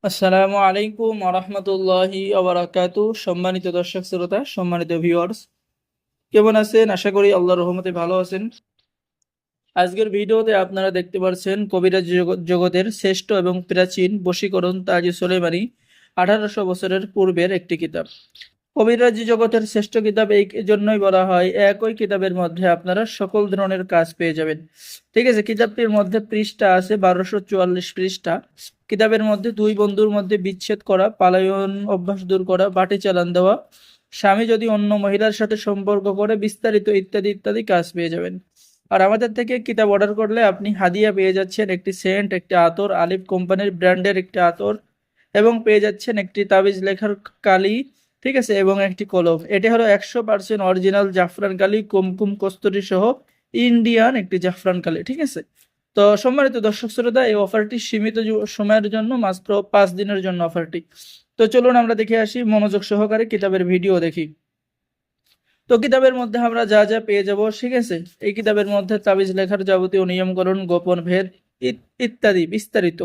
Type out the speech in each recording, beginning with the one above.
আসসালামু আলাইকুম ওরহমতুল্লাহি ওবারাকাতু। সম্মানিত দর্শক শ্রোতা, সম্মানিত ভিউয়ার্স, কেমন আছেন? আশা করি আল্লাহর রহমতে ভালো আছেন। আজকের ভিডিওতে আপনারা দেখতে পাচ্ছেন কবিরাজ জগতের শ্রেষ্ঠ এবং প্রাচীন বশীকরণ তাজ সুলেমানি 1800 বছরের পূর্বের একটি কিতাব। কবিরাজি জগতের শ্রেষ্ঠ কিতাব এই জন্যই বলা হয়, একই কিতাবের মধ্যে আপনারা সকল ধরনের কাজ পেয়ে যাবেন। ঠিক আছে, কিতাবটির মধ্যে পৃষ্ঠা আছে 1244 পৃষ্ঠা। কিতাবের মধ্যে দুই বন্ধুর মধ্যে বিচ্ছেদ করা, পালায়ন অভ্যাস দূর করা, বাটি চালান দেওয়া, স্বামী যদি অন্য মহিলার সাথে সম্পর্ক করে, বিস্তারিত ইত্যাদি ইত্যাদি কাজ পেয়ে যাবেন। আর আমাদের থেকে কিতাব অর্ডার করলে আপনি হাদিয়া পেয়ে যাচ্ছেন একটি সেন্ট, একটি আতর, আলিফ কোম্পানির ব্র্যান্ডের একটি আতর, এবং পেয়ে যাচ্ছেন একটি তাবিজ লেখার কালি, ঠিক আছে, এবং একটি কলম। এটি হলো 100% অরিজিনাল জাফরান কালি, কুমকুম কস্তুরী সহ ইন্ডিয়ান একটি জাফরান কালি। ঠিক আছে, তো সম্মানিত দর্শক শ্রোতা, এই অফারটি সীমিত সময়ের জন্য, মাত্র 5 দিনের জন্য অফারটি। তো চলুন আমরা দেখে আসি, মনোযোগ সহকারে কিতাবের ভিডিও দেখি। তো কিতাবের মধ্যে আমরা যা যা পেয়ে যাব, ঠিক আছে, এই কিতাবের মধ্যে তাবিজ লেখার যাবতীয় নিয়মকরণ, গোপন ভেদ ইত্যাদি বিস্তারিত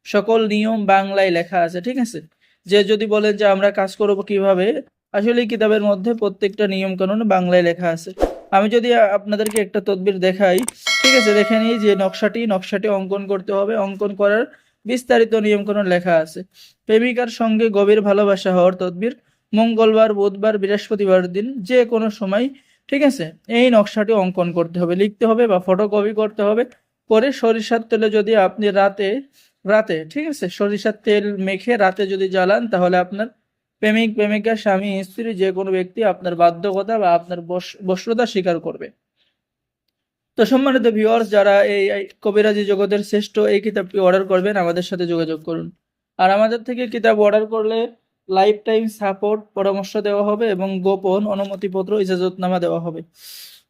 সকল নিয়ম বাংলায় লেখা আছে। ঠিক আছে, যে যদি বলেন যে আমরা কাজ করব কিভাবে, আসলে এই কিতাবের মধ্যে প্রত্যেকটা নিয়ম কানুন বাংলায় লেখা আছে। আমি যদি আপনাদেরকে একটা তদবির দেখাই, ঠিক আছে, দেখে নিই যে নকশাটি অঙ্কন করতে হবে। অঙ্কন করার বিস্তারিত নিয়ম কানুন লেখা আছে। প্রেমিকার সঙ্গে গভীর ভালোবাসা হওয়ার তদবির, মঙ্গলবার, বুধবার, বৃহস্পতিবার দিন যে কোনো সময়, ঠিক আছে, এই নকশাটি অঙ্কন করতে হবে, লিখতে হবে বা ফটোকপি করতে হবে। পরে সরিষার তেলে যদি আপনি রাতে রাতে ঠিক আছে, সরিষার তেল মেখে রাতে যদি জ্বালান, তাহলে আপনার প্রেমিক প্রেমিকা, স্বামী স্ত্রী যে কোনো ব্যক্তি আপনার বাধ্যকতা বা আপনার বশ্যতা স্বীকার করবে। তো সম্মানিত ভিউয়ার্স, যারা এই কবিরাজি জগতের শ্রেষ্ঠ এই কিতাবটি অর্ডার করবেন, আমাদের সাথে যোগাযোগ করুন। আর আমাদের থেকে কিতাব অর্ডার করলে লাইফ টাইম সাপোর্ট পরামর্শ দেওয়া হবে এবং গোপন অনুমতিপত্র ইজাজতনামা দেওয়া হবে।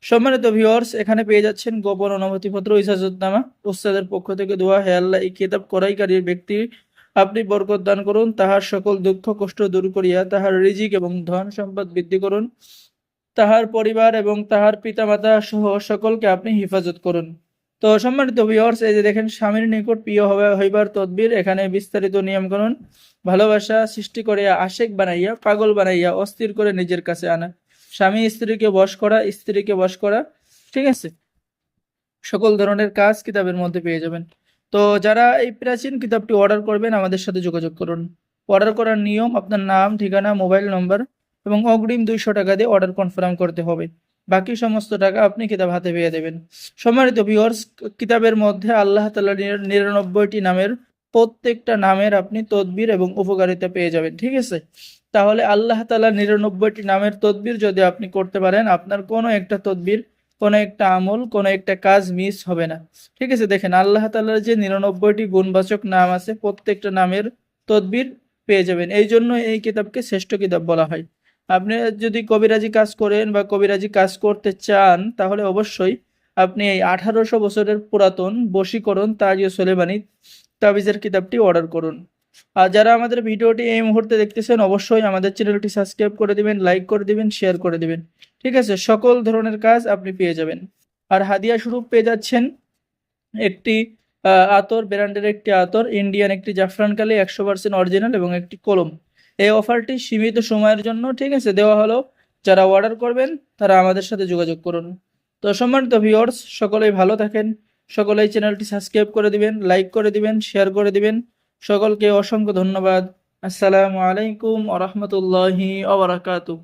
সম্মানিত ভিউয়ার্স, এখানে পেয়ে যাচ্ছেন গোপন অনুমতিপত্র ইজাজতনামা, উস্তাদের পক্ষ থেকে দোয়া, হে আল্লাহ, এই কিতাব ক্রয়কারীর ব্যক্তি আপনি বরকত দান করুন, তাহার সকল দুঃখ কষ্ট দূর করিয়া তাহার রিজিক এবং ধন সম্পদ বৃদ্ধি করুন, তাহার পরিবার এবং তাহার পিতামাতা সহ সকলকে আপনি হেফাজত করুন। তো সম্মানিত ভিউয়ার্স, এই যে দেখেন, স্বামীর নিকট প্রিয় হইবার তদবির, এখানে বিস্তারিত নিয়মকানুন। ভালোবাসা সৃষ্টি করিয়া আশেক বানাইয়া, পাগল বানাইয়া, অস্থির করে নিজের কাছে আনা, স্বামী স্ত্রীকে বশ করা, স্ত্রীকে বশ করা, ঠিক আছে, সকল ধরনের কাজ কিতাবের মধ্যে পেয়ে যাবেন। তো যারা এই প্রাচীন কিতাবটি অর্ডার করবেন, আমাদের সাথে যোগাযোগ করুন। অর্ডার করার নিয়ম, আপনার নাম, ঠিকানা, মোবাইল নম্বর এবং অগ্রিম 200 টাকা দিয়ে অর্ডার কনফার্ম করতে হবে। বাকি সমস্ত টাকা আপনি কিতাব হাতে পেয়ে দেবেন। সম্মানিত ভিউয়ার্স, কিতাবের মধ্যে আল্লাহ তাআলার 99টি নামের প্রত্যেকটা নামের আপনি তদবির এবং উপকারিতা পেয়ে যাবেন। ঠিক আছে, তাহলে আল্লাহ তাআলার 99টি নামের তদবির যদি আপনি করতে পারেন, আপনার কোনো একটা তদবির, কোনো একটা আমল, কোনো একটা কাজ মিস হবে না। ঠিক আছে, দেখেন, আল্লাহ তাআলার যে 99টি গুণবাচক নাম আছে, প্রত্যেকটা নামের তদবির পেয়ে যাবেন। এই জন্য এই কিতাবকে শ্রেষ্ঠ কিতাব বলা হয়। আপনি যদি কবিরাজি কাজ করেন বা কবিরাজি কাজ করতে চান, তাহলে অবশ্যই আপনি এই 1800 বছরের পুরাতন বশীকরণ তাজ সুলেমানি তাবিজের কিতাবটি অর্ডার করুন। আর যারা আমাদের ভিডিওটি এই মুহূর্তে দেখতেছেন, অবশ্যই আমাদের চ্যানেলটি সাবস্ক্রাইব করে দিবেন, লাইক করে দিবেন, শেয়ার করে দিবেন। ঠিক আছে, সকল ধরনের কাজ আপনি পেয়ে যাবেন। আর হাদিয়া স্বরূপ পেয়ে যাচ্ছেন একটি আতর, ব্র্যান্ডের একটি আতর, ইন্ডিয়ান একটি জাফরান কালি 100% অরিজিনাল, এবং একটি কলম। এই অফারটি সীমিত সময়ের জন্য, ঠিক আছে, দেওয়া হলো। যারা অর্ডার করবেন তারা আমাদের সাথে যোগাযোগ করুন। তো সম্মানিত ভিউয়ার্স, সকলেই ভালো থাকেন, সকলেই চ্যানেলটি সাবস্ক্রাইব করে দিবেন, লাইক করে দিবেন, শেয়ার করে দিবেন। সকলকে অসংখ্য ধন্যবাদ। আসসালামু আলাইকুম ওয়া রাহমাতুল্লাহি ওয়া বারাকাতুহু।